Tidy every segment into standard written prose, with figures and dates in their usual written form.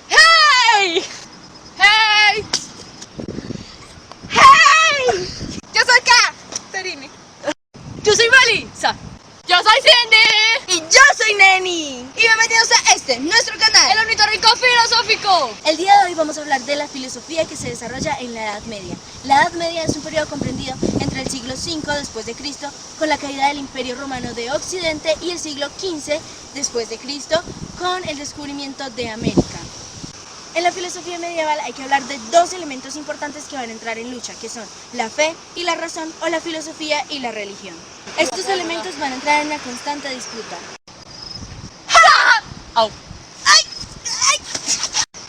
¡Hey! ¡Hey! ¡Hey! Yo soy Caterine. Yo soy Melissa. Yo soy Cindy. Y yo soy Neni. Y bienvenidos a nuestro canal, El Ornitorrinco Filosófico. El día de hoy vamos a hablar de la filosofía que se desarrolla en la Edad Media. La Edad Media es un periodo comprendido entre el siglo V después de Cristo, con la caída del Imperio Romano de Occidente, y el siglo XV después de Cristo, con el descubrimiento de América. En la filosofía medieval hay que hablar de dos elementos importantes que van a entrar en lucha, que son la fe y la razón, o la filosofía y la religión. Estos elementos van a entrar en una constante disputa. Au.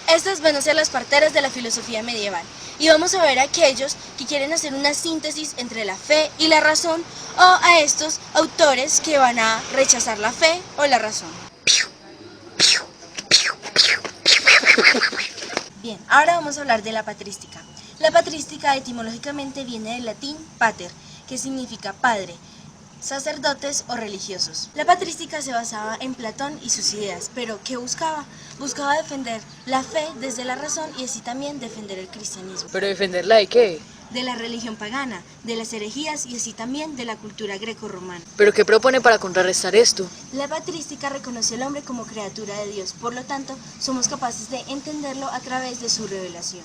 Estas van a ser las parteras de la filosofía medieval, y vamos a ver a aquellos que quieren hacer una síntesis entre la fe y la razón, o a estos autores que van a rechazar la fe o la razón. Bien, ahora vamos a hablar de la patrística. La patrística etimológicamente viene del latín pater, que significa padre, sacerdotes o religiosos. La patrística se basaba en Platón y sus ideas, pero ¿qué buscaba? Buscaba defender la fe desde la razón y así también defender el cristianismo. ¿Pero defenderla de qué? De la religión pagana, de las herejías y así también de la cultura grecorromana. ¿Pero qué propone para contrarrestar esto? La patrística reconoce al hombre como criatura de Dios, por lo tanto, somos capaces de entenderlo a través de su revelación.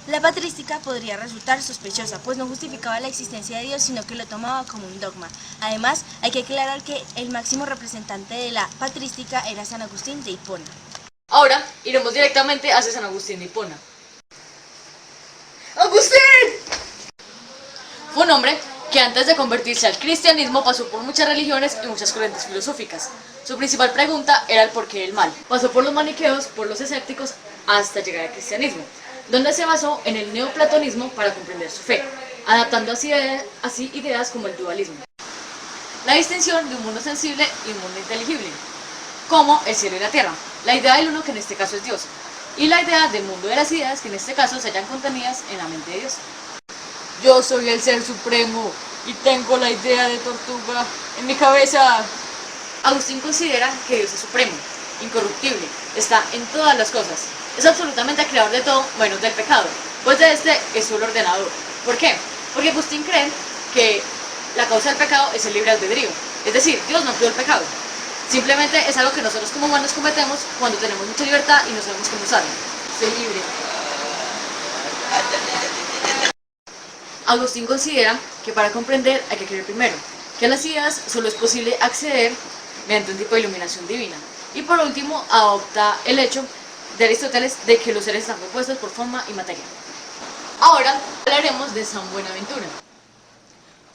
La patrística podría resultar sospechosa, pues no justificaba la existencia de Dios, sino que lo tomaba como un dogma. Además, hay que aclarar que el máximo representante de la patrística era San Agustín de Hipona. Ahora iremos directamente hacia San Agustín de Hipona. ¡Agustín! Fue un hombre que antes de convertirse al cristianismo pasó por muchas religiones y muchas corrientes filosóficas. Su principal pregunta era el porqué del mal. Pasó por los maniqueos, por los escépticos, hasta llegar al cristianismo, donde se basó en el neoplatonismo para comprender su fe, adaptando así ideas como el dualismo. La distinción de un mundo sensible y un mundo inteligible, como el cielo y la tierra, la idea del uno que en este caso es Dios, y la idea del mundo de las ideas que en este caso se hallan contenidas en la mente de Dios. Yo soy el ser supremo y tengo la idea de tortuga en mi cabeza. Agustín considera que Dios es supremo, incorruptible, está en todas las cosas. Es absolutamente creador de todo, menos del pecado, pues de este es su ordenador. ¿Por qué? Porque Agustín cree que la causa del pecado es el libre albedrío. Es decir, Dios no creó el pecado. Simplemente es algo que nosotros como humanos cometemos cuando tenemos mucha libertad y no sabemos cómo usarla. Soy libre. Agustín considera que para comprender hay que creer primero, que a las ideas solo es posible acceder mediante un tipo de iluminación divina. Y por último, adopta el hecho de Aristóteles de que los seres están compuestos por forma y materia. Ahora hablaremos de San Buenaventura.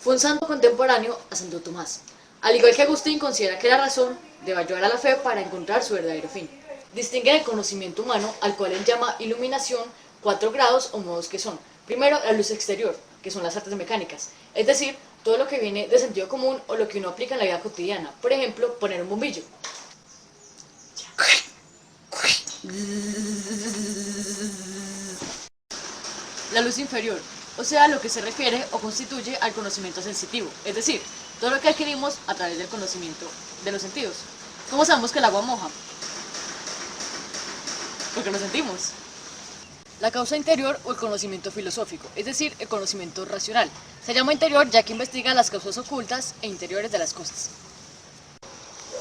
Fue un santo contemporáneo a Santo Tomás. Al igual que Agustín, considera que la razón debe ayudar a la fe para encontrar su verdadero fin. Distingue el conocimiento humano, al cual él llama iluminación, 4 grados o modos que son. Primero, la luz exterior, que son las artes mecánicas, es decir, todo lo que viene de sentido común o lo que uno aplica en la vida cotidiana. Por ejemplo, poner un bombillo. La luz inferior, o sea, lo que se refiere o constituye al conocimiento sensitivo, es decir, todo lo que adquirimos a través del conocimiento de los sentidos. ¿Cómo sabemos que el agua moja? Porque lo sentimos. La causa interior o el conocimiento filosófico, es decir, el conocimiento racional. Se llama interior ya que investiga las causas ocultas e interiores de las cosas.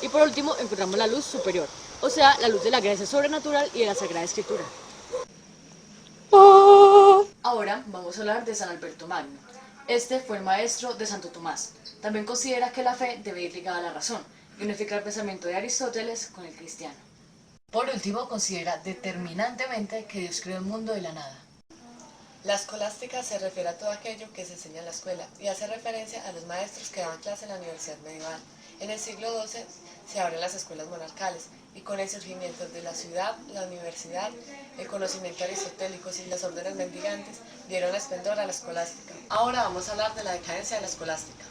Y por último encontramos la luz superior, o sea, la luz de la gracia sobrenatural y de la Sagrada Escritura. Ahora vamos a hablar de San Alberto Magno. Este fue el maestro de Santo Tomás. También considera que la fe debe ir ligada a la razón y unificar el pensamiento de Aristóteles con el cristiano. Por último, considera determinantemente que Dios creó el mundo de la nada. La escolástica se refiere a todo aquello que se enseña en la escuela y hace referencia a los maestros que daban clase en la universidad medieval. En el siglo XII se abren las escuelas monarcales y con el surgimiento de la ciudad, la universidad, el conocimiento aristotélico y las órdenes mendigantes dieron esplendor a la escolástica. Ahora vamos a hablar de la decadencia de la escolástica.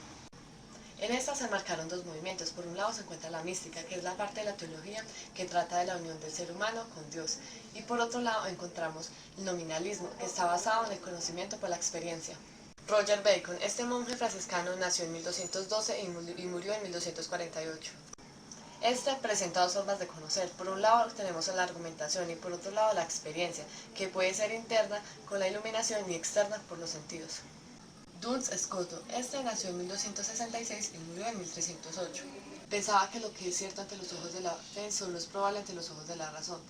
En esta se marcaron dos movimientos. Por un lado se encuentra la mística, que es la parte de la teología que trata de la unión del ser humano con Dios. Y por otro lado encontramos el nominalismo, que está basado en el conocimiento por la experiencia. Roger Bacon, este monje franciscano nació en 1212 y murió en 1248. Este presenta dos formas de conocer. Por un lado tenemos la argumentación y por otro lado la experiencia, que puede ser interna con la iluminación y externa por los sentidos. Duns Scoto, este nació en 1266 y murió en 1308. Pensaba que lo que es cierto ante los ojos de la fe solo es probable ante los ojos de la razón.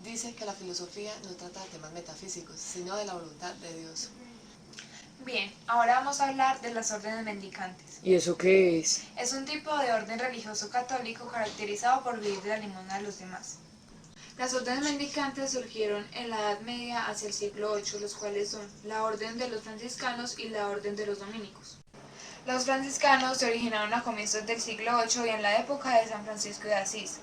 Dice que la filosofía no trata de temas metafísicos, sino de la voluntad de Dios. Bien, ahora vamos a hablar de las órdenes mendicantes. ¿Y eso qué es? Es un tipo de orden religioso católico caracterizado por vivir de la limosna de los demás. Las órdenes mendicantes surgieron en la Edad Media hacia el siglo VIII, los cuales son la Orden de los Franciscanos y la Orden de los Dominicos. Los franciscanos se originaron a comienzos del siglo VIII y en la época de San Francisco de Asís,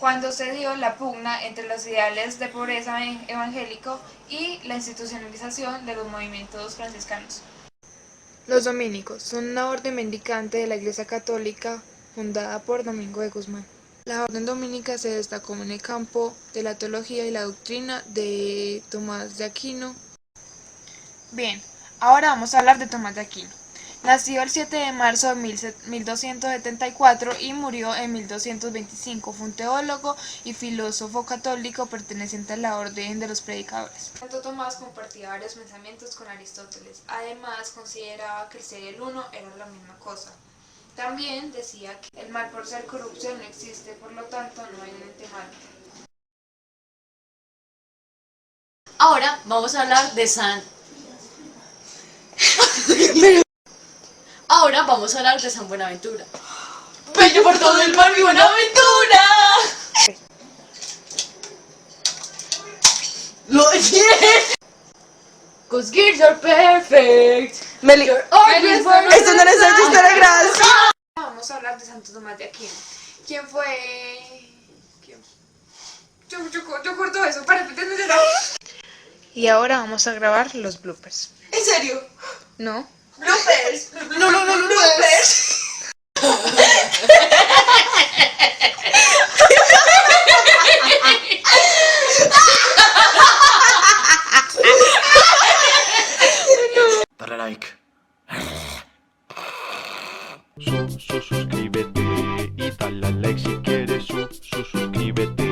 cuando se dio la pugna entre los ideales de pobreza evangélico y la institucionalización de los movimientos franciscanos. Los dominicos son una orden mendicante de la Iglesia Católica fundada por Domingo de Guzmán. La orden dominica se destacó en el campo de la teología y la doctrina de Tomás de Aquino. Bien, ahora vamos a hablar de Tomás de Aquino. Nació el 7 de marzo de 1274 y murió en 1225. Fue un teólogo y filósofo católico perteneciente a la Orden de los Predicadores. Santo Tomás compartía varios pensamientos con Aristóteles. Además, consideraba que el ser y el uno eran la misma cosa. También decía que el mal por ser corrupción no existe, por lo tanto no hay un ente malo. Ahora vamos a hablar de Ahora vamos a hablar de San Buenaventura. ¡Bello por todo el mar, mi Buenaventura! ¡Lo dije! 'Cause gears are perfect. Your organs were Esto no es el chiste de gracia. Vamos a hablar de Santo Tomás de Aquino. ¿Quién fue? ¿Quién? Yo corto eso para entender. Y ahora vamos a grabar los bloopers. ¿En serio? ¿No? ¡Bloopers! ¡No, bloopers! Dale like. Suscríbete y dale like si quieres suscríbete.